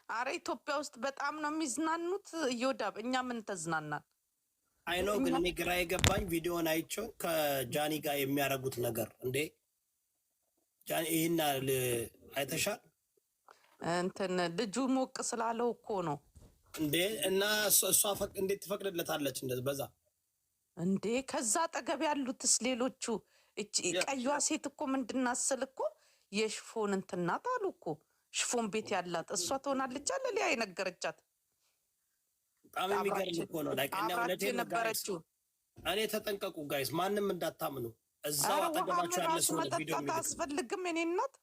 አረ ኢትዮጵያ ውስጥ በጣም ነው የሚዝናኑት። እዮዳብ እኛ ምን ተዝናናል? አይ ነው ግን እኔ ግራ የገባኝ ቪዲዮን አይቼው ከጃኒ ጋር የሚያደርጉት ነገር እንዴ ጃኒ ይሄን አይተሻል? እንትን ልጁ ሞቅ ስላለው እኮ ነው እንዴ እና እሷ እንዴት ትፈቅድለታለች እንደዚህ በዛ እንዴ? ከዛ አጠገብ ያሉትስ ሌሎቹ ቀዩዋ ሴት እኮ ምንድናስል እኮ የሽፎን እንትናት አሉ እኮ ሽፎን ቤት ያላት እሷ ትሆናለች አለ ሊያ የነገረቻት። በጣም የሚገርም እኮ ነው። አብራችሁ የነበረችው እኔ ተጠንቀቁ ጋይስ፣ ማንም እንዳታምኑ። እዛው አጠገባችሁ ያለ ሰው ነው ቪዲዮ መጠጣት አያስፈልግም። እኔ እናት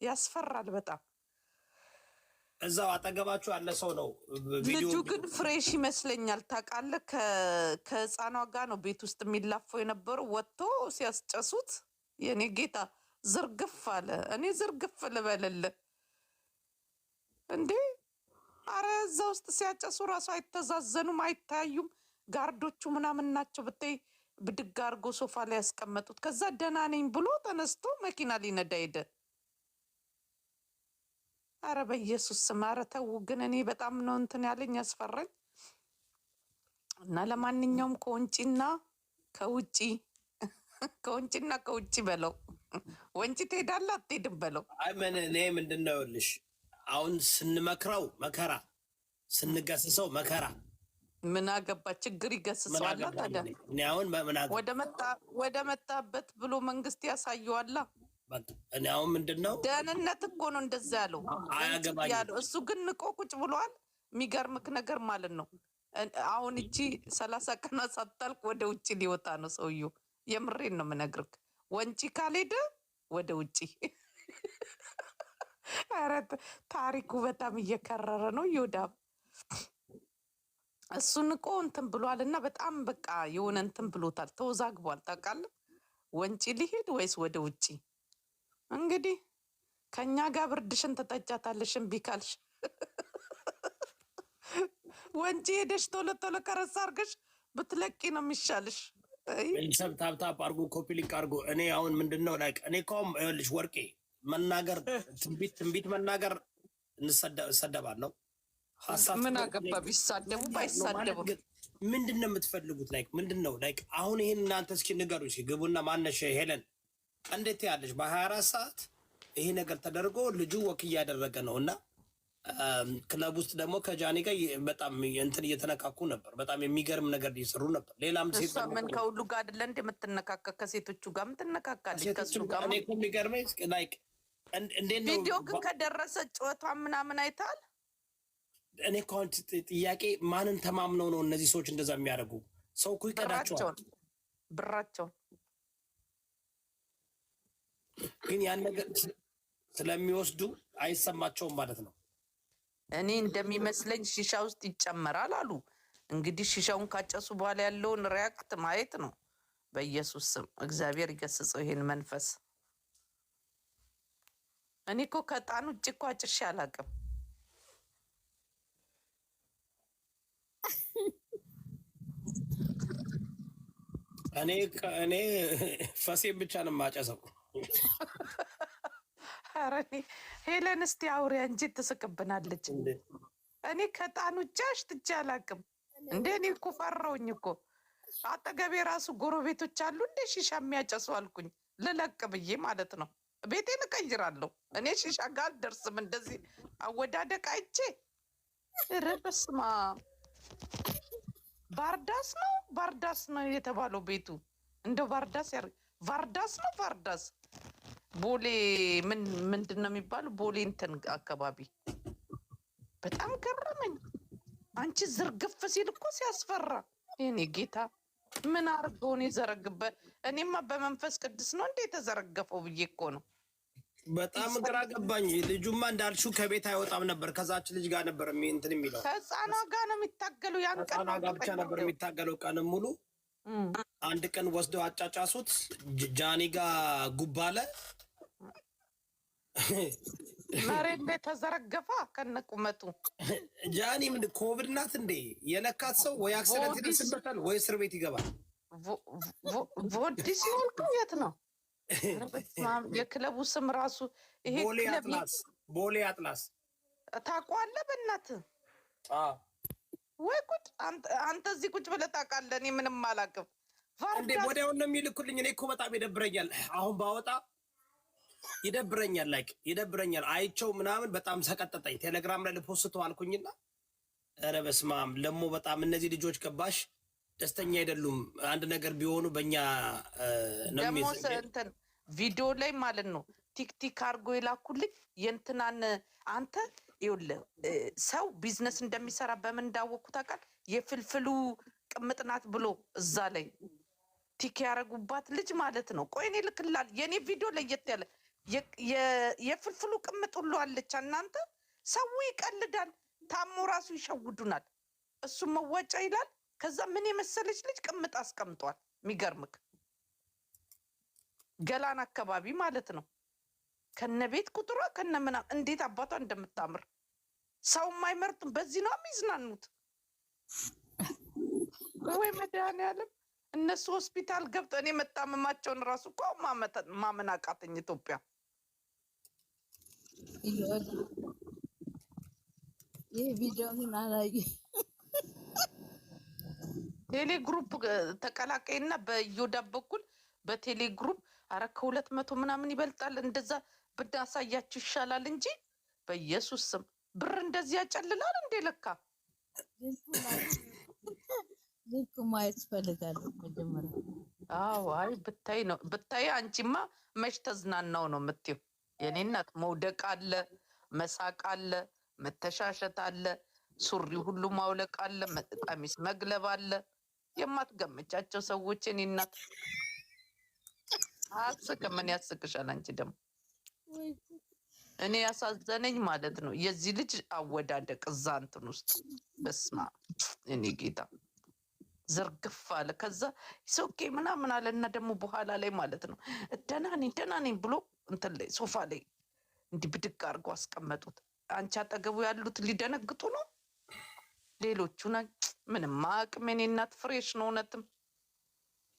ያስፈራል በጣም። እዛው አጠገባችሁ ያለ ሰው ነው ቪዲዮ። ልጁ ግን ፍሬሽ ይመስለኛል ታውቃለህ። ከህፃኗ ጋር ነው ቤት ውስጥ የሚላፈው የነበረው። ወጥቶ ሲያስጨሱት የኔ ጌታ ዝርግፍ አለ። እኔ ዝርግፍ ልበልልህ እንዴ! አረ እዛ ውስጥ ሲያጨሱ ራሱ አይተዛዘኑም፣ አይታዩም። ጋርዶቹ ምናምን ናቸው ብታይ ብድግ አድርጎ ሶፋ ላይ ያስቀመጡት። ከዛ ደህና ነኝ ብሎ ተነስቶ መኪና ሊነዳ ሄደ። አረ በኢየሱስ ስም አረ ተው ግን። እኔ በጣም ነው እንትን ያለኝ ያስፈራኝ። እና ለማንኛውም ከወንጪና ከውጪ ከወንጪና ከውጪ በለው። ወንጪ ትሄዳለህ አትሄድም በለው። አይ ምን እኔ ምንድን ነው ይኸውልሽ፣ አሁን ስንመክረው መከራ፣ ስንገስሰው መከራ። ምን አገባ ችግር ይገስጸዋል። ታዲያ እኔ አሁን ወደ መጣበት ብሎ መንግስት ያሳየዋላ። እኔ አሁን ምንድን ነው ደህንነት እኮ ነው እንደዛ ያለው ያለው። እሱ ግን ንቆ ቁጭ ብሏል። የሚገርምክ ነገር ማለት ነው አሁን እቺ 30 ቀን ሳታልቅ ወደ ውጭ ሊወጣ ነው ሰውየው። የምሬን ነው የምነግርክ። ወንጪ ካልሄደ ወደ ውጭ። ኧረ ታሪኩ በጣም እየከረረ ነው። ይወዳብ እሱ ንቆ እንትን ብሏል እና በጣም በቃ የሆነ እንትን ብሎታል። ተወዛግቧል። ታውቃለህ ወንጪ ሊሄድ ወይስ ወደ ውጭ? እንግዲህ ከኛ ጋር ብርድሽን ትጠጫታለሽ እምቢ ካልሽ። ወንጪ ሄደሽ ቶሎ ቶሎ ከረሳ አድርገሽ ብትለቂ ነው የሚሻልሽ። ቤተሰብ ታፕታፕ አርጎ ኮፒ ሊንክ አርጎ። እኔ አሁን ምንድን ነው ላይክ እኔ እኮም ይኸውልሽ ወርቄ መናገር ትንቢት መናገር እንሰደባለሁ። ሀሳብ ምን አገባ ቢሳደቡ ባይሳደቡ። ምንድን ነው የምትፈልጉት? ላይክ ምንድን ነው ላይክ አሁን ይሄን እናንተ እስኪ ንገሩ። ግቡና ማነሽ ሄለን እንዴት ያለሽ በ24 ሰዓት ይሄ ነገር ተደርጎ ልጁ ወክ እያደረገ ነው እና ክለብ ውስጥ ደግሞ ከጃኒ ጋር በጣም እንትን እየተነካኩ ነበር። በጣም የሚገርም ነገር እየሰሩ ነበር። ሌላም ሴት ምን ከሁሉ ጋር አይደለ እንደ የምትነካካ ከሴቶቹ ጋር ምትነካካለች። ከሱ ጋር እኔ እኮ የሚገርመኝ ላይክ እንዴት ነው ቪዲዮ ግን ከደረሰ ጨዋታ ምናምን አይታል። እኔ እኮ አሁን ጥያቄ ማንን ተማምነው ነው እነዚህ ሰዎች እንደዛ የሚያደርጉ? ሰው እኮ ይቀዳቸዋል ብራቸውን ግን ያን ነገር ስለሚወስዱ አይሰማቸውም ማለት ነው። እኔ እንደሚመስለኝ ሺሻ ውስጥ ይጨመራል አሉ። እንግዲህ ሺሻውን ካጨሱ በኋላ ያለውን ሪያክት ማየት ነው። በኢየሱስ ስም እግዚአብሔር ይገስጸው ይሄን መንፈስ። እኔ እኮ ከጣን ውጭ እኮ አጭሼ አላውቅም። እኔ ፈሴን ብቻ ነው የማጨሰው። ኧረ ሄለን እስቲ አውሪያ እንጂ ትስቅብናለች። እኔ ከጣን ውጭ አሽትቼ አላውቅም። እንደ እኔ እኮ ፈራሁኝ እኮ። አጠገቤ ራሱ ጎረቤቶች አሉ እንደ ሺሻ የሚያጨሱ አልኩኝ ልለቅ ብዬ ማለት ነው። ቤቴን እቀይራለሁ እኔ ሺሻ ጋር አልደርስም። እንደዚህ አወዳደቅ አይቼ ኧረ በስመ አብ። ባርዳስ ነው የተባለው ቤቱ። እንደው ባርዳስ ነው ቫርዳስ ቦሌ ምንድን ነው የሚባለው? ቦሌ እንትን አካባቢ በጣም ገረመኝ። አንቺ ዝርግፍ ሲል እኮ ሲያስፈራ። የኔ ጌታ ምን አርገውን የዘረግበት? እኔማ በመንፈስ ቅዱስ ነው እንዴ የተዘረገፈው ብዬ እኮ ነው። በጣም ግራ ገባኝ። ልጁማ እንዳልሽው ከቤት አይወጣም ነበር። ከዛች ልጅ ጋር ነበር እንትን የሚለው። ከህፃኗ ጋር ነው የሚታገለው። ያን ቀን ጋር ብቻ ነበር የሚታገለው ቀንም ሙሉ። አንድ ቀን ወስደው አጫጫሱት። ጃኒ ጋር ጉባለ መሬት ላይ ተዘረገፋ ከነቁመቱ። ጃኒ ምን ኮቪድ ናት እንዴ? የነካት ሰው ወይ አክሲደንት ይደርስበታል ወይ እስር ቤት ይገባል። ቮዲ ሲሆን የት ነው የክለቡ ስም ራሱ? ይሄ ቦሌ አጥላስ ታውቀዋለህ በእናትህ? ወይ ጉድ! አንተ እዚህ ቁጭ ብለህ ታውቃለህ? እኔ ምንም አላውቅም። እንዴ ወዲያውን ነው የሚልኩልኝ። እኔ እኮ በጣም ይደብረኛል። አሁን ባወጣ ይደብረኛል፣ ላይክ ይደብረኛል። አይቸው ምናምን በጣም ሰቀጠጠኝ። ቴሌግራም ላይ ልፖስተው አልኩኝና ኧረ በስመ አብ ደግሞ በጣም እነዚህ ልጆች ገባሽ ደስተኛ አይደሉም። አንድ ነገር ቢሆኑ በእኛ ነው ደግሞ እንትን ቪዲዮ ላይ ማለት ነው ቲክቲክ አድርጎ የላኩልኝ የእንትናን አንተ ይኸውልህ ሰው ቢዝነስ እንደሚሰራ በምን እንዳወቅኩ ታውቃለህ? የፍልፍሉ ቅምጥናት ብሎ እዛ ላይ ቲክ ያደረጉባት ልጅ ማለት ነው። ቆይ እኔ ልክላል። የእኔ ቪዲዮ ለየት ያለ የፍልፍሉ ቅምጥ ሁሉ አለች። እናንተ ሰው ይቀልዳል፣ ታሞ ራሱ ይሸውዱናል። እሱም መዋጫ ይላል። ከዛ ምን የመሰለች ልጅ ቅምጥ አስቀምጧል። የሚገርምክ ገላን አካባቢ ማለት ነው። ከነ ቤት ቁጥሯ ከነ ምናምን እንዴት አባቷ እንደምታምር ሰው የማይመርጡም። በዚህ ነው የሚዝናኑት። ወይ መድኃኒዓለም እነሱ ሆስፒታል ገብተው እኔ መታመማቸውን ራሱ እኮ ማመን አቃተኝ። ኢትዮጵያ ይህ ቪዲዮ ግን አላየሁም። ቴሌ ግሩፕ ተቀላቀይና በዮዳ በኩል በቴሌ ግሩፕ አረ ከ200 ምናምን ይበልጣል። እንደዛ ብናሳያችሁ ይሻላል እንጂ በኢየሱስ ስም ብር እንደዚህ ያጨልላል እንዴ? ለካ ልክ ማየት ፈልጋለሁ መጀመሪያ። አዎ አይ ብታይ ነው ብታይ። አንቺማ መች ተዝናናው ነው የምትይው? የኔ እናት መውደቅ አለ፣ መሳቅ አለ፣ መተሻሸት አለ፣ ሱሪ ሁሉ ማውለቅ አለ፣ ቀሚስ መግለብ አለ። የማትገመቻቸው ሰዎች የኔ እናት አስቅም። ምን ያስቅሻል? አንቺ ደግሞ እኔ ያሳዘነኝ ማለት ነው የዚህ ልጅ አወዳደቅ እዛ እንትን ውስጥ በስማ እኔ ጌታ ዝርግፍ አለ። ከዛ ሶኬ ምናምን አለ እና ደግሞ በኋላ ላይ ማለት ነው ደህና ነኝ ብሎ እንትን ላይ ሶፋ ላይ እንዲህ ብድግ አድርጎ አስቀመጡት። አንቺ አጠገቡ ያሉት ሊደነግጡ ነው። ሌሎቹ ምንም አቅም የኔ እናት ፍሬሽ ነው። እውነትም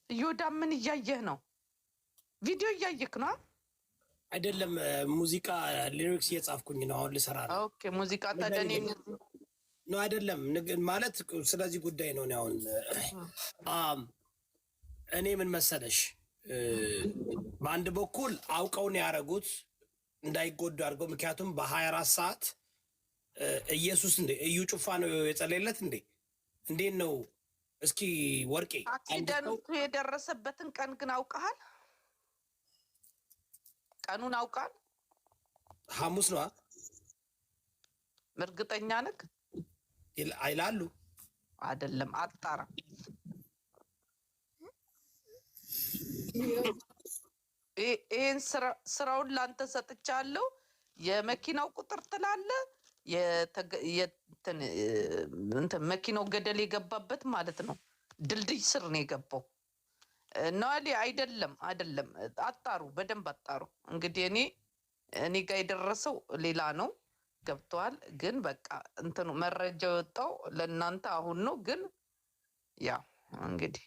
እዮዳ ምን እያየህ ነው? ቪዲዮ እያየክ ነው አይደለም? ሙዚቃ ሊሪክስ እየጻፍኩኝ ነው አሁን ልሰራ ነው። ኦኬ ሙዚቃ ታደኔ ነው አይደለም ማለት ስለዚህ ጉዳይ ነው። አሁን እኔ ምን መሰለሽ በአንድ በኩል አውቀውን ያደረጉት እንዳይጎዱ አድርገው። ምክንያቱም በ24 ሰዓት ኢየሱስ እንዴ እዩ ጩፋ ነው የጸለየለት እንዴ? እንዴት ነው እስኪ ወርቄ አክሲደንቱ የደረሰበትን ቀን ግን አውቀሃል? ቀኑን አውቃል? ሐሙስ ነው እርግጠኛ ነህ? አይላሉ አይደለም አጣራ። ይህን ስራውን ላንተ ሰጥቻለሁ። የመኪናው ቁጥር ትላለህ። መኪናው ገደል የገባበት ማለት ነው። ድልድይ ስር ነው የገባው። ነዋሊ አይደለም አጣሩ፣ በደንብ አጣሩ። እንግዲህ እኔ ጋር የደረሰው ሌላ ነው። ገብተዋል። ግን በቃ እንትኑ መረጃ የወጣው ለእናንተ አሁን ነው። ግን ያው እንግዲህ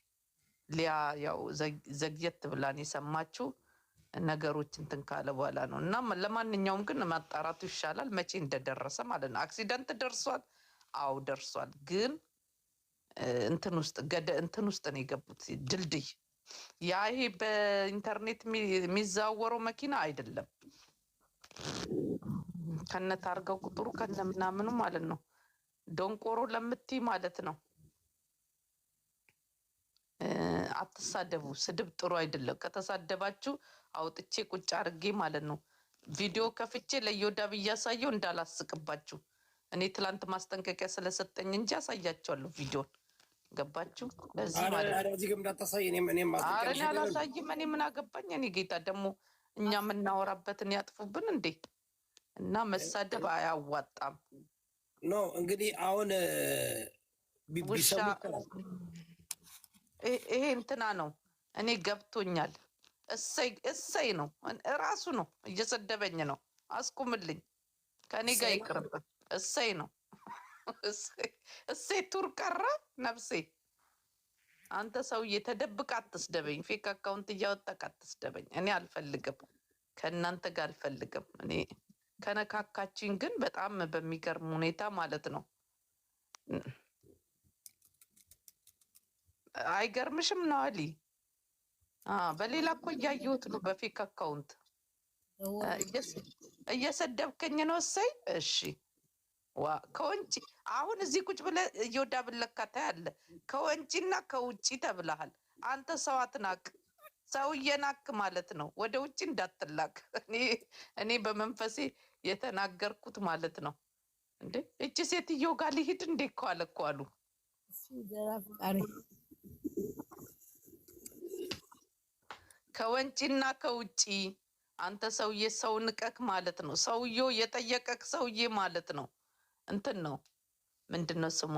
ሊያ ያው ዘግየት ብላን የሰማችው ነገሮች እንትን ካለ በኋላ ነው። እና ለማንኛውም ግን ማጣራቱ ይሻላል፣ መቼ እንደደረሰ ማለት ነው። አክሲደንት ደርሷል። አዎ ደርሷል። ግን እንትን ውስጥ ነው የገቡት ድልድይ። ያ ይሄ በኢንተርኔት የሚዘዋወረው መኪና አይደለም። ከነ ታርጋው ቁጥሩ ከነ ምናምኑ ማለት ነው። ዶንቆሮ ለምትይ ማለት ነው። አትሳደቡ። ስድብ ጥሩ አይደለም። ከተሳደባችሁ አውጥቼ ቁጭ አድርጌ ማለት ነው ቪዲዮ ከፍቼ ለዮዳ ብያሳየው እንዳላስቅባችሁ። እኔ ትላንት ማስጠንቀቂያ ስለሰጠኝ እንጂ አሳያቸዋለሁ ቪዲዮን። ገባችሁ? ለዚህ ማለት እኔ አላሳይም። እኔ ምን አገባኝ? እኔ ጌታ ደግሞ እኛ የምናወራበትን ያጥፉብን እንዴ? እና መሳደብ አያዋጣም። ኖ እንግዲህ አሁን ይሄ እንትና ነው። እኔ ገብቶኛል። እሰይ ነው እራሱ ነው እየሰደበኝ ነው። አስቁምልኝ፣ ከኔ ጋር ይቅርብን። እሰይ ነው እሰይ። ቱር ቀረ ነፍሴ። አንተ ሰውዬ ተደብቅ አትስደበኝ። ፌክ አካውንት እያወጣቅ አትስደበኝ። እኔ አልፈልግም፣ ከእናንተ ጋር አልፈልግም። እኔ ከነካካችኝ ግን በጣም በሚገርም ሁኔታ ማለት ነው። አይገርምሽም ነው አሊ? በሌላ እኮ እያየሁት ነው በፌክ አካውንት እየሰደብከኝ ነው። እሰይ እሺ። ከወንጪ አሁን እዚህ ቁጭ ብለህ እየወዳ ብለካታ ያለ ከወንጪና ከውጪ ተብለሃል። አንተ ሰው አትናቅ፣ ሰው እየናክ ማለት ነው። ወደ ውጭ እንዳትላክ። እኔ በመንፈሴ የተናገርኩት ማለት ነው። እንዴ እቺ ሴትዮ ጋር ሊሄድ እንዴ እኮ አለ እኮ አሉ። ከወንጪና ከውጪ አንተ ሰውዬ ሰው ንቀክ ማለት ነው። ሰውዬው የጠየቀክ ሰውዬ ማለት ነው። እንትን ነው ምንድነው ስሙ?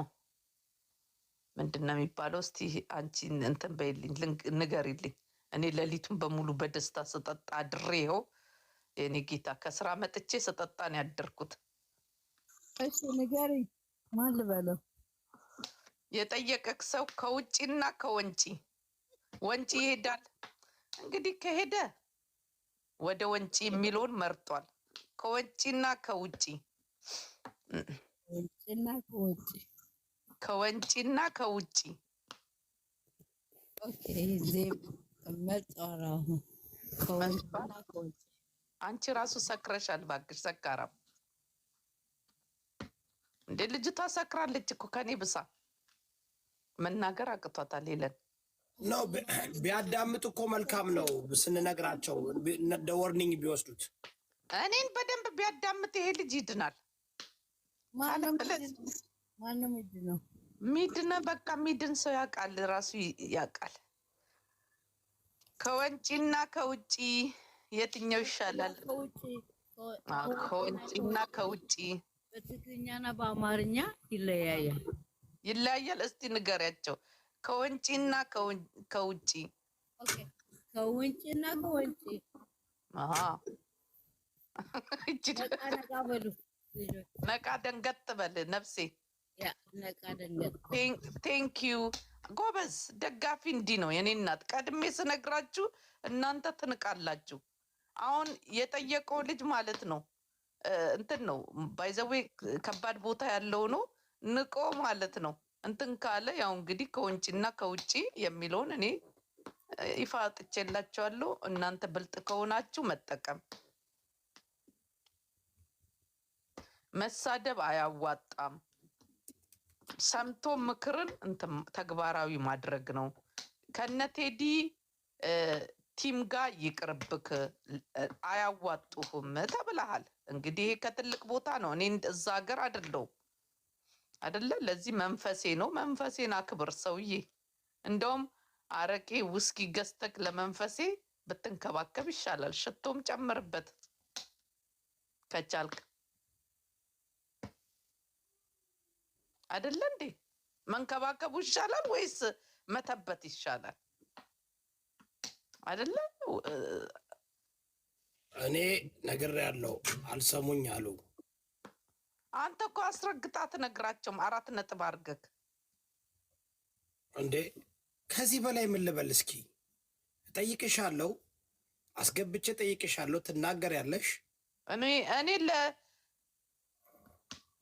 ምንድነው የሚባለው? እስቲ አንቺ እንትን በይልኝ ንገሪልኝ። እኔ ሌሊቱን በሙሉ በደስታ ስጠጣ አድሬ ይኸው የኔ ጌታ ከስራ መጥቼ ስጠጣ ነው ያደርኩት። እሺ ንገሪኝ፣ ማን ልበለው? የጠየቀክ ሰው ከውጪና ከወንጪ ወንጪ ይሄዳል። እንግዲህ ከሄደ ወደ ወንጪ የሚለውን መርጧል። ከወንጪና ከውጪ ወንጪና ከውጪ ከወንጪና ከውጪ ኦኬ ዜብ መጣራው ከወንጪና ከውጪ። አንቺ ራሱ ሰክረሻል ባክሽ፣ ሰካራም እንዴ! ልጅቷ ሰክራለች እኮ ከኔ ብሳ መናገር አቅቷታል። ሄለን ነው ቢያዳምጡ እኮ መልካም ነው ስንነግራቸው፣ ወርኒንግ ቢወስዱት። እኔን በደንብ ቢያዳምጥ ይሄ ልጅ ይድናል። ማንም ይድነው? ሚድነ በቃ ሚድን ሰው ያውቃል፣ ራሱ ያውቃል። ከወንጪና ከውጪ የትኛው ይሻላል? ከወንጪና ከውጪ በትግርኛና በአማርኛ ይለያያል። ይለያያል። እስቲ ንገሪያቸው። ከወንጪና ከውጪ። ኦኬ ከወንጪና ከውጪ። ነቃ በሉ ነቃ ደንገጥ በል ነፍሴ። ነቃ ደንገጥ። ቴንኪዩ ጎበዝ ደጋፊ። እንዲህ ነው የኔ እናት። ቀድሜ ስነግራችሁ እናንተ ትንቃላችሁ። አሁን የጠየቀው ልጅ ማለት ነው እንትን ነው ባይዘዌ ከባድ ቦታ ያለው ነው። ንቆ ማለት ነው እንትን ካለ ያው እንግዲህ ከወንጪና ከውጪ የሚለውን እኔ ይፋ አጥቼላችኋለሁ። እናንተ ብልጥ ከሆናችሁ መጠቀም። መሳደብ አያዋጣም። ሰምቶ ምክርን እንትን ተግባራዊ ማድረግ ነው። ከነቴዲ ቲም ጋር ይቅርብክ፣ አያዋጡህም ተብለሃል። እንግዲህ ከትልቅ ቦታ ነው። እኔ እዛ ሀገር አይደለሁም አይደለ? ለዚህ መንፈሴ ነው። መንፈሴን አክብር ሰውዬ። እንደውም አረቄ ውስኪ ገዝተክ ለመንፈሴ ብትንከባከብ ይሻላል። ሽቶም ጨምርበት ከቻልክ አይደለ እንዴ? መንከባከቡ ይሻላል ወይስ መተበት ይሻላል? አይደለ? እኔ ነግሬያለሁ፣ አልሰሙኝ አሉ። አንተ እኮ አስረግጣ ትነግራቸውም 4 ነጥብ አድርገህ እንዴ። ከዚህ በላይ ምን ልበል? እስኪ ጠይቅሻለሁ፣ አስገብቼ ጠይቅሻለሁ፣ ትናገሪያለሽ። እኔ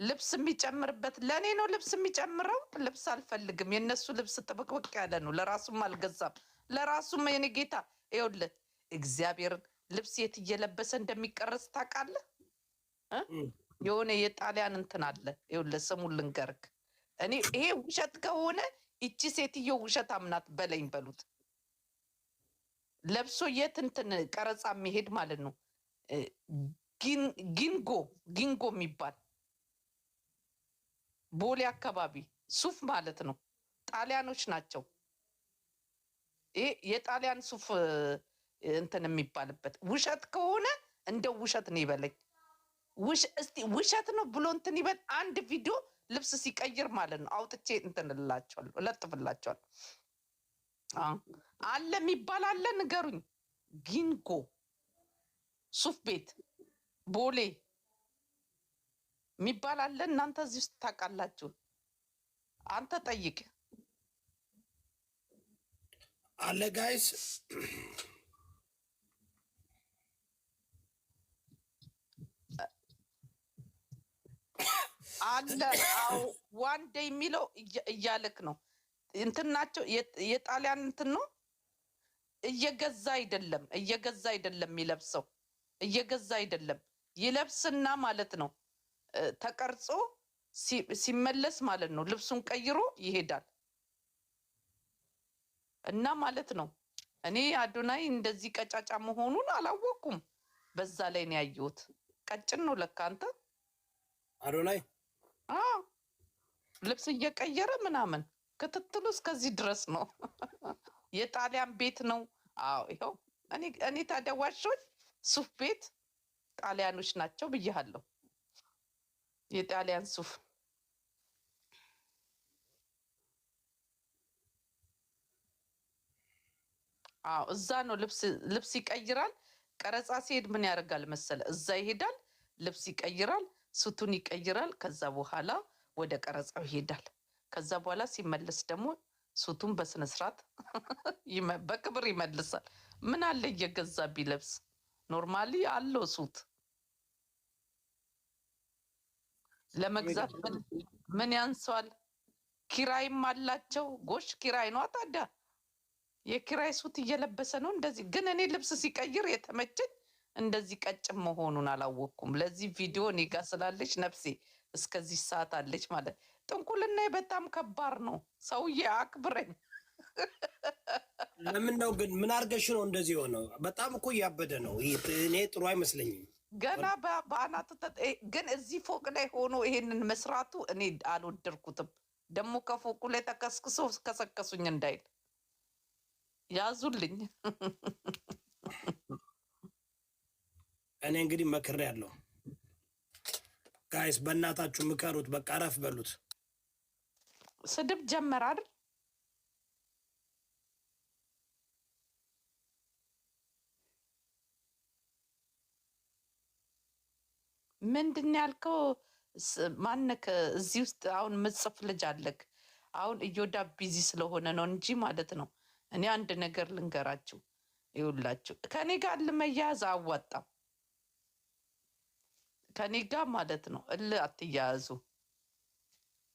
ልብስ የሚጨምርበት ለእኔ ነው። ልብስ የሚጨምረው ልብስ አልፈልግም። የእነሱ ልብስ ጥብቅብቅ ያለ ነው። ለራሱም አልገዛም። ለራሱም የኔ ጌታ ይኸውልህ፣ እግዚአብሔርን ልብስ የት እየለበሰ እንደሚቀረጽ ታውቃለህ? የሆነ የጣሊያን እንትን አለ። ይኸውልህ ስሙን ልንገርክ። እኔ ይሄ ውሸት ከሆነ ይቺ ሴትዮ ውሸት አምናት በለኝ በሉት። ለብሶ የት እንትን ቀረጻ የሚሄድ ማለት ነው። ጊንጎ የሚባል ቦሌ አካባቢ ሱፍ ማለት ነው። ጣሊያኖች ናቸው። ይሄ የጣሊያን ሱፍ እንትን የሚባልበት ውሸት ከሆነ እንደ ውሸት ነው ይበለኝ። እስቲ ውሸት ነው ብሎ እንትን ይበል። አንድ ቪዲዮ ልብስ ሲቀይር ማለት ነው አውጥቼ እንትን እላቸዋለሁ፣ እለጥፍላቸዋለሁ። አለ የሚባል አለ፣ ንገሩኝ። ጊንጎ ሱፍ ቤት ቦሌ የሚባል አለ። እናንተ እዚህ ውስጥ ታውቃላችሁ? አንተ ጠይቅ አለ ጋይስ። አለ። አዎ ዋን ዴይ የሚለው እያልክ ነው። እንትን ናቸው የጣሊያን እንትን ነው። እየገዛ አይደለም የሚለብሰው፣ እየገዛ አይደለም ይለብስና ማለት ነው ተቀርጾ ሲመለስ ማለት ነው ልብሱን ቀይሮ ይሄዳል። እና ማለት ነው እኔ አዶናይ እንደዚህ ቀጫጫ መሆኑን አላወኩም። በዛ ላይ ነው ያየሁት። ቀጭን ነው ለካ አንተ አዶናይ። ልብስ እየቀየረ ምናምን ክትትሉ እስከዚህ ድረስ ነው። የጣሊያን ቤት ነው። አዎ ይኸው እኔ ታዲያ ዋሾች ሱፍ ቤት ጣሊያኖች ናቸው ብያለሁ። የጣሊያን ሱፍ እዛ ነው ልብስ ይቀይራል። ቀረጻ ሲሄድ ምን ያደርጋል መሰለ? እዛ ይሄዳል፣ ልብስ ይቀይራል፣ ሱቱን ይቀይራል። ከዛ በኋላ ወደ ቀረጻው ይሄዳል። ከዛ በኋላ ሲመለስ ደግሞ ሱቱን በስነስርዓት በክብር ይመልሳል። ምን አለ እየገዛ ቢለብስ? ኖርማሊ አለው ሱት ለመግዛት ምን ያንሰዋል? ኪራይም አላቸው። ጎሽ ኪራይ ነው ታዲያ። የኪራይ ሱት እየለበሰ ነው እንደዚህ። ግን እኔ ልብስ ሲቀይር የተመቸኝ እንደዚህ ቀጭን መሆኑን አላወቅኩም። ለዚህ ቪዲዮ እኔ ጋ ስላለች ነፍሴ እስከዚህ ሰዓት አለች ማለት። ጥንቁልና በጣም ከባድ ነው። ሰውዬ አክብረኝ። ለምን ነው ግን? ምን አድርገሽ ነው እንደዚህ ሆነው? በጣም እኮ እያበደ ነው። እኔ ጥሩ አይመስለኝም። ገና በአናቱ ግን እዚህ ፎቅ ላይ ሆኖ ይሄንን መስራቱ እኔ አልወደድኩትም። ደግሞ ከፎቁ ላይ ተከስክሶ ከሰከሱኝ እንዳይል ያዙልኝ። እኔ እንግዲህ መክሬ ያለው ጋይስ፣ በእናታችሁ ምከሩት። በቃ ረፍ በሉት። ስድብ ጀመር አይደል? ምንድን ያልከው? ማነክ? እዚህ ውስጥ አሁን ምጽፍ ልጅ አለክ? አሁን እዮዳ ቢዚ ስለሆነ ነው እንጂ ማለት ነው። እኔ አንድ ነገር ልንገራችሁ፣ ይውላችሁ ከኔ ጋር ልመያዝ አዋጣም። ከኔ ጋር ማለት ነው አትያያዙ።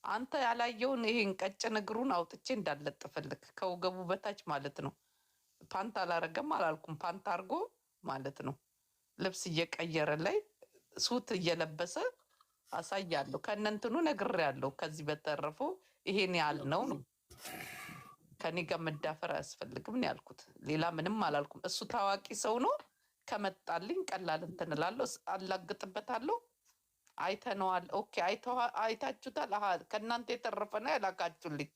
አንተ ያላየውን ይሄን ቀጭን እግሩን አውጥቼ እንዳለጥፈልክ ከወገቡ በታች ማለት ነው። ፓንት አላረገም አላልኩም። ፓንት አርጎ ማለት ነው ልብስ እየቀየረ ላይ ሱት እየለበሰ አሳያለሁ። ከእነንትኑ ነግሬያለሁ። ከዚህ በተረፈው ይሄን ያህል ነው ነው። ከኔ ጋር መዳፈር አያስፈልግም ነው ያልኩት። ሌላ ምንም አላልኩም። እሱ ታዋቂ ሰው ነው። ከመጣልኝ ቀላል እንትን እላለሁ፣ አላግጥበታለሁ። አይተነዋል። ኦኬ አይታችሁታል። ከእናንተ የተረፈ ነው ያላካችሁልኝ።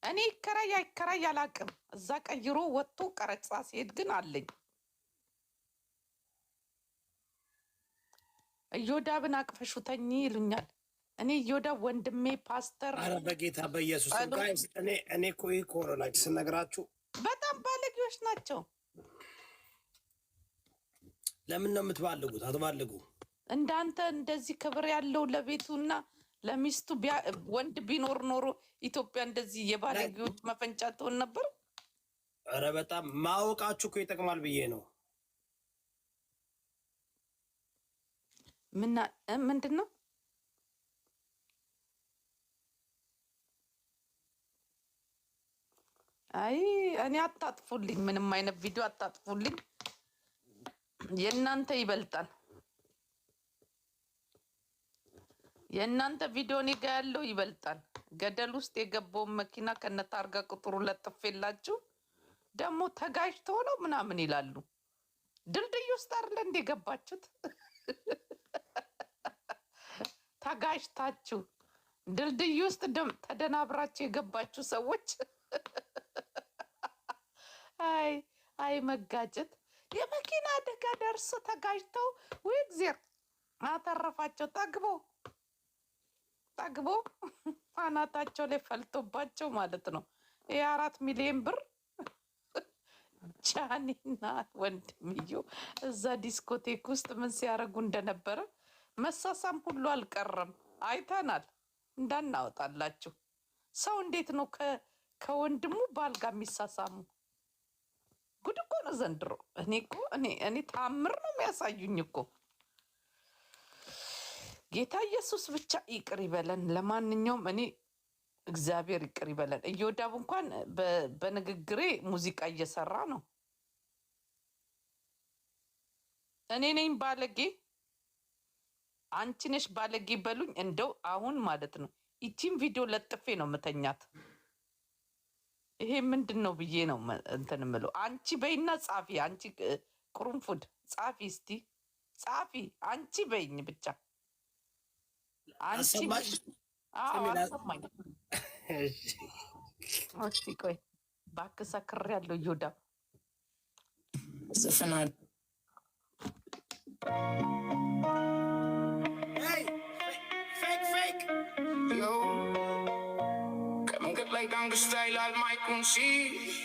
እኔ ይከራይ አላቅም። እዛ ቀይሮ ወጥቶ ቀረጻ ሲሄድ ግን አለኝ። እዮዳብን አቅፈሹተኝ ይሉኛል። እኔ እዮዳብ ወንድሜ ፓስተር። አረ በጌታ በኢየሱስ ጋይስ፣ እኔ እኮ ኮሮናች ስነግራችሁ በጣም ባለጌዎች ናቸው። ለምን ነው የምትባልጉት? አትባልጉ። እንዳንተ እንደዚህ ክብር ያለው ለቤቱና ለሚስቱ ወንድ ቢኖር ኖሮ ኢትዮጵያ እንደዚህ የባለጌዎች መፈንጫ ትሆን ነበር። ኧረ በጣም ማወቃችሁ እኮ ይጠቅማል ብዬ ነው። ምንድን ነው? አይ እኔ አታጥፉልኝ፣ ምንም አይነት ቪዲዮ አታጥፉልኝ። የእናንተ ይበልጣል። የእናንተ ቪዲዮ እኔ ጋ ያለው ይበልጣል። ገደል ውስጥ የገባውን መኪና ከነታርጋ ቁጥሩ ለጥፌላችሁ ደግሞ ተጋጅቶ ነው ምናምን ይላሉ። ድልድይ ውስጥ አይደለ እንደ ገባችሁት? ተጋጅታችሁ ድልድይ ውስጥ ተደናብራችሁ የገባችሁ ሰዎች አይ መጋጨት። የመኪና አደጋ ደርሶ ተጋጅተው ወይ እግዚአብሔር አተረፋቸው። ጠግቦ አናታቸው ላይ ፈልቶባቸው ማለት ነው። የ4 ሚሊዮን ብር ጃኒና ወንድምየው እዛ ዲስኮቴክ ውስጥ ምን ሲያደርጉ እንደነበረ መሳሳም ሁሉ አልቀረም። አይተናል። እንዳናወጣላችሁ። ሰው እንዴት ነው ከወንድሙ ባል ጋር የሚሳሳሙ? ጉድ እኮ ነው ዘንድሮ። እኔ ታምር ነው የሚያሳዩኝ እኮ። ጌታ ኢየሱስ ብቻ ይቅር ይበለን። ለማንኛውም እኔ እግዚአብሔር ይቅር ይበለን። እዮዳብ እንኳን በንግግሬ ሙዚቃ እየሰራ ነው። እኔ ነኝ ባለጌ፣ አንቺ ነሽ ባለጌ በሉኝ። እንደው አሁን ማለት ነው ይቺን ቪዲዮ ለጥፌ ነው ምተኛት። ይሄ ምንድን ነው ብዬ ነው እንትን ምለው። አንቺ በይና ጻፊ፣ አንቺ ቁርንፉድ ጻፊ፣ እስቲ ጻፊ አንቺ በይኝ ብቻ። አንቺ አሰማኝ። እስቲ ቆይ እባክህ ሰክሬ ያለው እዮዳብ ዘፈናል ከመንገድ ላይ ጋንግስታ ይላል ማይኩን ሲይዝ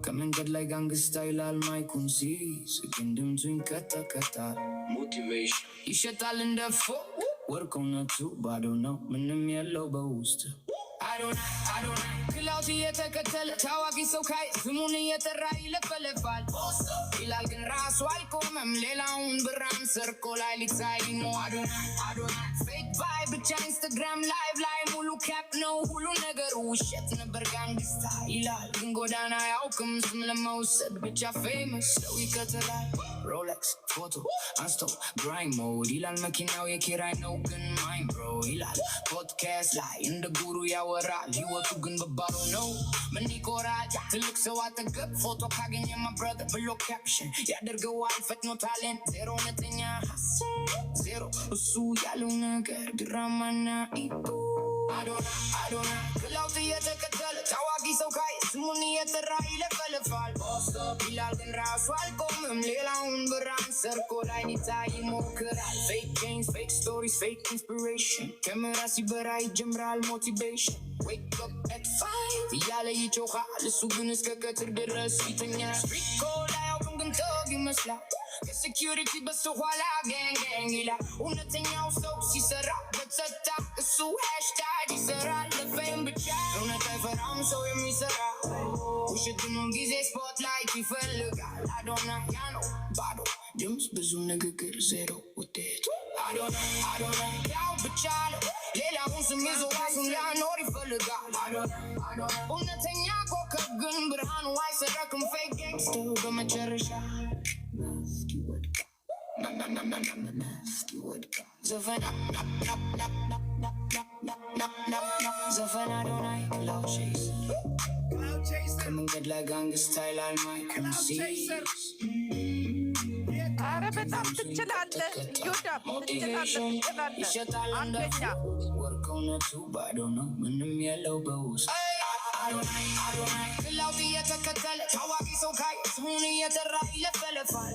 ከመንገድ ላይ ጋንግስታ ይላል ማይኩን ሲይዝ ግን ድምፁ ይንቀጠቀጣል። ሞቲቬሽን ይሸጣል እንደ ፎቅ ወርቅ እውነቱ ባዶ ነው ምንም የለው በውስጥ። አዶናይ ክላውት እየተከተለ ታዋቂ ሰው ካይ ስሙን እየጠራ ይለፈለፋል ይላል ግን ራሱ አልቆመም ሌላውን ብራም ሰርቆ ላይ ሊታይ ሞ አዶናይ ፌክ ባይ ብቻ ኢንስታግራም ላይቭ ላይ ሙሉ ካፕ ነው ሁሉ ነገሩ ውሸት ነበር ጋንግስታ ይላል ግን ጎዳና ያውቅም ስም ለመውሰድ ብቻ ፌመስ ሰው ይከተላል። ሮሌክስ ፎቶ አንስቶ ብራይም ሞድ ይላል መኪናው የኪራይ ነው ግን ማይን ብሮ ይላል ፖድካስት ላይ እንደ ጉሩ ያወራል ህይወቱ ግን በባዶ ነው ምን ይቆራል ትልቅ ሰው አጠገብ ፎቶ ካገኘ ማብረር ብሎ ካፕሽን ያደርገዋል ፈጥኖ ታሌንት ዜሮ እውነተኛ ዜሮ እሱ ያለው ነገር ድራማና ኢጎ። አዶናይ ክላውት እየተከተለ ታዋቂ ሰው ካይ ስሙን እየጠራ ይለፈልፋል ይላል ግን ራሱ አልቆምም ሌላውን ብራን ሰርቆ ላይ ሊታይ ይሞክራል። ፌክ ጄንስ ፌክ ስቶሪስ ፌክ ኢንስፒሬሽን ካሜራ ሲበራ ይጀምራል ሞቲቬሽን ዌክ አፕ አት 5 እያለ ይጮኻል እሱ ግን እስከ ቀትር ድረስ ይተኛል። ስትሪት ኮድ አያውቅም ግን ተግ ይመስላል ከሴኪሪቲ በስተኋላ ጋንግ ይላል እውነተኛው ሰው ሲሰራ በጸጥታ እሱ ሃሽታግ ይሰራል ለፌም ብቻ እውነት አይፈራም ሰው የሚሰራ ውሸቱን ጊዜ ስፖትላይት ይፈልጋል። አዶናይ ያ ነው ባዶ ድምፅ ብዙ ንግግር ዜሮ ውጤቱ። አዶናይ ያው ብቻ ነው ሌላውን ስም ይዞ ራሱን ሊያኖር ይፈልጋል። እውነተኛ ኮከብ ግን ብርሃኑ አይሰረክም ፌክ ጋንግስተር በመጨረሻ ዘፈን አዶናይ ክላውድ ቼይሰር ከመንገድ ላይ ጋንግስታ ይላል ማይኩን ሲይዝ። ኧረ በጣም ትችላለህ እዮዳብ ትችላለህ። ይሸጣል እንደ አንደኛ ወርቅ እውነቱ ባዶ ነው ምንም የለው በውስጥ። አዶናይ ክላውት እየተከተለ ታዋቂ ሰው ካይ ስሙን እየጠራ ይለፈለፋል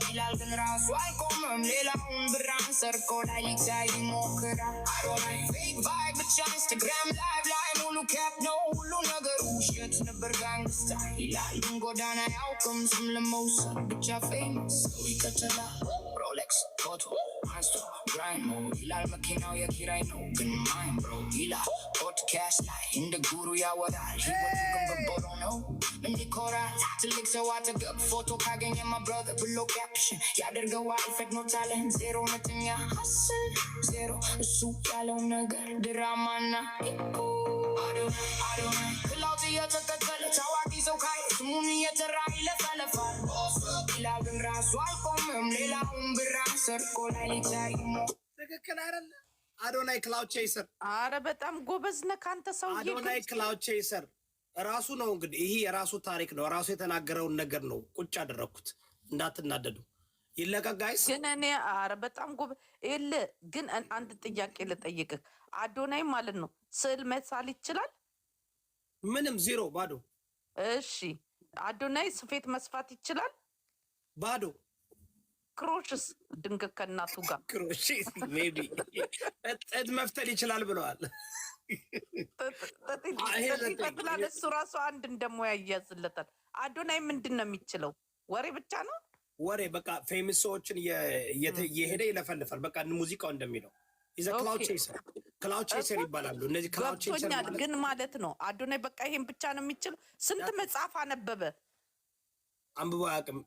ይላል ግን ራሱ አይቆምም ሌላውን ብራን ሰርቆ ላይ ሊታይ ይሞክራል። አዶናይ ፌክ ባይ ብቻ ኢንስታግራም ላይቭ ላይ ሙሉ ካፕ ነው ሁሉ ነገሩ ውሸት ነበር ጋንግስታ ይላል ግን ጎዳና ያውቅም ስም ለመውሰድ ብቻ ፌመስ ሰው ይከተላል። ሮሌክስ ፎቶ አንስቶ ብራይም ሞድ ይላል መኪናው የኪራይ ነው ግን ማይን ብሮ ይላል ፖድካስት ላይ እንደ ጉሩ ያወራል ህይወቱ ግን በቦሎ ነው ምን ይቆራል ትልቅ ሰው አጠገብ ፎቶ ካገኘ ማብረር ብሎ ካፕሽን ያደርገዋል ፈጥኖ ታሌንት ዜሮ እውነተኛ ዜሮ እሱ ያለው ነገር ድራማና ኢጎ። አዶናይ ክላውት እየተከተለ ታዋቂ ሰው ካይ ስሙን እየጠራ ይለፈለፋል ይላል ግን ራሱ አልቆምም ሌላውን ብራን ሰርቆ ላይ ሊታይ ትክክል አይደለ? አዶናይ ክላውድ ቼይሰር። አረ በጣም ጎበዝ ነህ ከአንተ ሰውዬ። አዶናይ ክላውድ ቼይሰር ራሱ ነው እንግዲህ ይሄ የራሱ ታሪክ ነው። ራሱ የተናገረውን ነገር ነው ቁጭ አደረኩት። እንዳትናደዱ ይለቀቅ ጋይስ። ግን እኔ አረ በጣም ጎበዝ ኤል ግን አንድ ጥያቄ ልጠይቅህ። አዶናይ ማለት ነው ስዕል መሳል ይችላል? ምንም ዜሮ ባዶ። እሺ አዶናይ ስፌት መስፋት ይችላል? ባዶ። ክሮሽስ ድንገት ከእናቱ ጋር ክሮሽ ሜቢ ጥጥ መፍተል ይችላል ብለዋል። ይፈትላል እሱ ራሱ አንድ እንደሞ ያያዝለታል። አዶናይ ምንድን ነው የሚችለው? ወሬ ብቻ ነው። ወሬ በቃ ፌመስ ሰዎችን እየሄደ ይለፈልፋል። በቃ ሙዚቃው እንደሚለው ኢዝ ክላውድ ቼሰር ክላውድ ቼሰር ይባላሉ እነዚህ ክላውድ ቼሰር ማለት ግን ማለት ነው። አዶናይ በቃ ይሄን ብቻ ነው የሚችል። ስንት መጽሐፍ አነበበ? አንብቦ አያውቅም።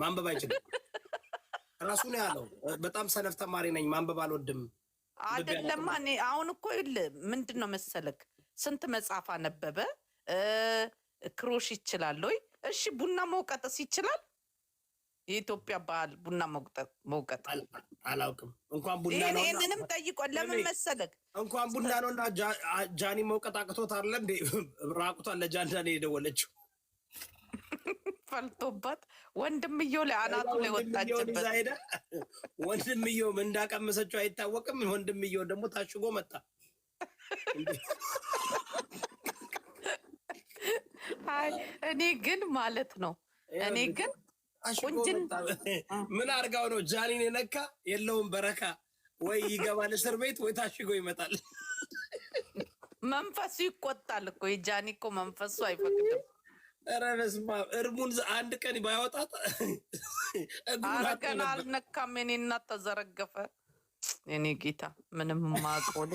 ማንበብ አይችልም። ራሱ ነው ያለው። በጣም ሰነፍ ተማሪ ነኝ፣ ማንበብ አልወድም አይደለም። እኔ አሁን እኮ ምንድን ነው መሰለክ ስንት መጽሐፍ አነበበ? ክሮሽ ይችላል ወይ? እሺ ቡና መውቀጥስ ይችላል? የኢትዮጵያ ባህል ቡና መውቀጥ አላውቅም። እንኳን ቡና ነው ይሄንንም ጠይቆ ለምን መሰለክ እንኳን ቡና ነውና ጃኒ መውቀጥ አቅቶት አለ እንዴ? ራቁቷን ለጃንዳኔ የደወለችው ፈልቶባት ወንድምየው ላይ አናቱ ላይ ወጣችበት። ወንድምየው ምን እንዳቀመሰችው አይታወቅም። ወንድምየው ደግሞ ታሽጎ መጣ። አይ እኔ ግን ማለት ነው እኔ ግን ቁንጅን ምን አርጋው ነው ጃኒን የነካ የለውም በረካ። ወይ ይገባል እስር ቤት ወይ ታሽጎ ይመጣል። መንፈሱ ይቆጣል እኮ የጃኒ እኮ መንፈሱ አይፈቅድም። ኧረ በስመ አብ እርሙን አንድ ቀን ባያወጣት ገና አልነካም። የኔ እናት ተዘረገፈ። የኔ ጌታ ምንም ማቆል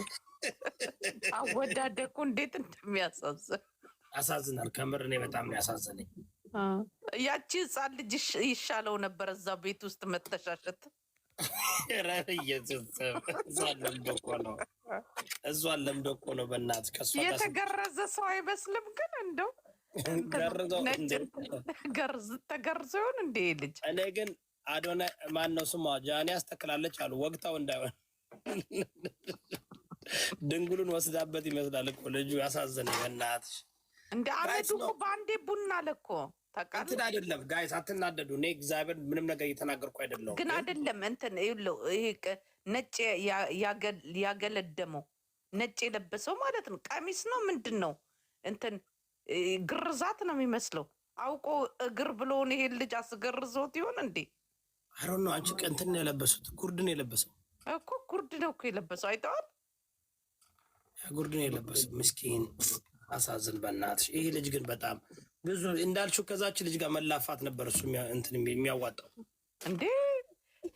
አወዳደቁ እንዴት እንደሚያሳዝን ያሳዝናል። ከምር እኔ በጣም ነው ያሳዘነኝ። ያቺ ህፃን ልጅ ይሻለው ነበር እዛ ቤት ውስጥ መተሻሸት። እሷን ለምዶ እኮ ነው በእናትህ ከእሷ የተገረዘ ሰው አይመስልም። ግን እንደው ተገርዞ ይሆን እንዴ ልጅ? እኔ ግን አዶናይ ማን ነው ስሟ ጃኒ ያስተክላለች አሉ። ወግታው እንዳይሆን ድንጉሉን ወስዳበት ይመስላል እኮ ልጁ። ያሳዘነኝ በእናትሽ። እንደ አመዱ እኮ በአንዴ ቡና አለ እኮ እንትን አይደለም ጋይስ፣ አትናደዱ። እኔ እግዚአብሔር ምንም ነገር እየተናገርኩ አይደለሁም። ግን አይደለም እንትን ይሄ ነጭ ያገለደመው ነጭ የለበሰው ማለት ነው። ቀሚስ ነው ምንድን ነው እንትን ግርዛት ነው የሚመስለው። አውቆ እግር ብሎን ይሄን ልጅ አስገርዞት ይሆን እንዴ? አሮን ነው አንቺ እንትን ነው የለበሱት። ጉርድ ነው የለበሰው እኮ ጉርድ ነው እኮ የለበሰው። አይተዋል? ጉርድ ነው የለበሰው። ምስኪን አሳዝን በእናትሽ። ይሄ ልጅ ግን በጣም ብዙ እንዳልሽው ከዛች ልጅ ጋር መላፋት ነበር እሱ እንትን የሚያዋጣው እንዴ።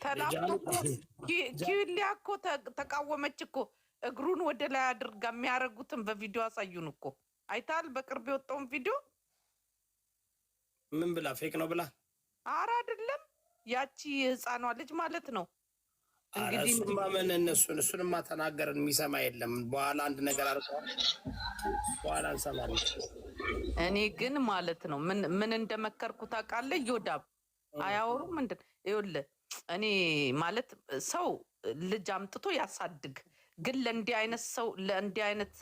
ተላፍቶ ኪዊሊያ እኮ ተቃወመች እኮ። እግሩን ወደ ላይ አድርጋ የሚያደርጉትን በቪዲዮ አሳዩን እኮ። አይታል? በቅርብ የወጣውን ቪዲዮ ምን ብላ ፌክ ነው ብላ? ኧረ አይደለም ያቺ ህፃኗ ልጅ ማለት ነው። እንግዲህ ምን እሱንማ ተናገርን፣ የሚሰማ የለም። በኋላ አንድ ነገር አርቀዋል፣ በኋላ እንሰማለን። እኔ ግን ማለት ነው ምን እንደመከርኩ ታውቃለህ? ዮዳብ አያወሩም ምንድን ይኸውልህ፣ እኔ ማለት ሰው ልጅ አምጥቶ ያሳድግ፣ ግን ለእንዲህ አይነት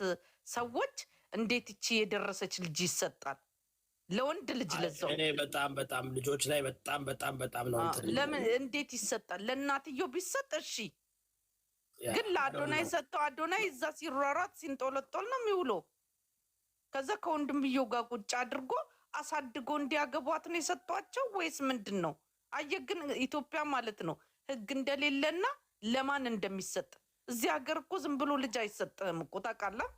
ሰዎች እንዴት ይቺ የደረሰች ልጅ ይሰጣል? ለወንድ ልጅ ለዛው እኔ በጣም ልጆች ላይ በጣም ነው እንትን። ለምን እንዴት ይሰጣል? ለእናትየው ቢሰጥ እሺ፣ ግን ለአዶናይ ሰጠው። አዶናይ እዛ ሲሯሯጥ ሲንጦለጦል ነው የሚውለው። ከዛ ከወንድምየው ጋር ቁጭ አድርጎ አሳድጎ እንዲያገቧት ነው የሰጧቸው ወይስ ምንድን ነው? አየህ ግን ኢትዮጵያ ማለት ነው ህግ እንደሌለና ለማን እንደሚሰጥ። እዚህ ሀገር እኮ ዝም ብሎ ልጅ አይሰጥህም እኮ ታውቃለህ።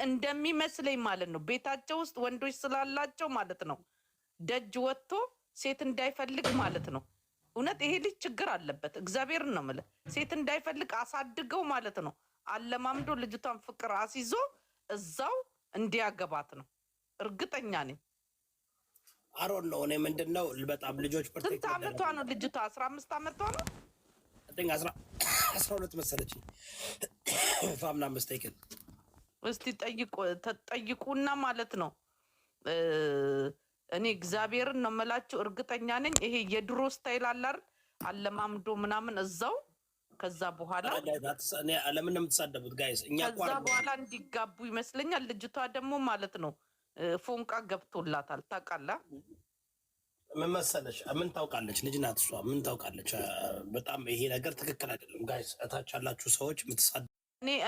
እንደሚመስለኝ ማለት ነው ቤታቸው ውስጥ ወንዶች ስላላቸው ማለት ነው ደጅ ወጥቶ ሴት እንዳይፈልግ ማለት ነው። እውነት ይሄ ልጅ ችግር አለበት። እግዚአብሔርን ነው የምልህ። ሴት እንዳይፈልግ አሳድገው ማለት ነው አለማምዶ ልጅቷን ፍቅር አስይዞ እዛው እንዲያገባት ነው። እርግጠኛ ነኝ። አሮን ነው እኔ ምንድነው በጣም ልጆች ስንት አመቷ ነው ልጅቷ? 15 አመቷ ነው። 12 መሰለች ፋምና መስተይከን። እስቲ ጠይቁና ማለት ነው። እኔ እግዚአብሔርን ነው የምላችሁ እርግጠኛ ነኝ። ይሄ የድሮ ስታይል አላር አለማምዶ ምናምን እዛው ከዛ በኋላ ለምን ነው የምትሳደቡት ጋይስ? እኛ ከዛ በኋላ እንዲጋቡ ይመስለኛል። ልጅቷ ደግሞ ማለት ነው ፎንቃ ገብቶላታል። ታውቃለህ? ምን መሰለሽ ምን ታውቃለች? ልጅ ናት እሷ። ምን ታውቃለች? በጣም ይሄ ነገር ትክክል አይደለም ጋይስ። እታች ያላችሁ ሰዎች የምትሳደቡ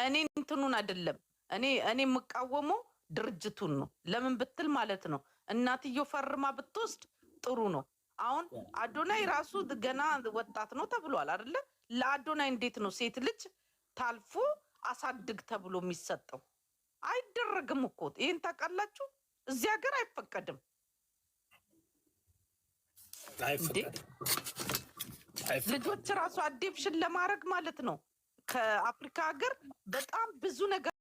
እኔ እንትኑን አይደለም እኔ የምቃወመው ድርጅቱን ነው። ለምን ብትል ማለት ነው እናትየው ፈርማ ብትወስድ ጥሩ ነው። አሁን አዶናይ ራሱ ገና ወጣት ነው ተብሏል አይደለ? ለአዶናይ እንዴት ነው ሴት ልጅ ታልፎ አሳድግ ተብሎ የሚሰጠው? አይደረግም እኮ። ይሄን ታውቃላችሁ? እዚህ ሀገር አይፈቀድም። ልጆች ራሱ አዴፕሽን ለማድረግ ማለት ነው ከአፍሪካ ሀገር በጣም ብዙ ነገር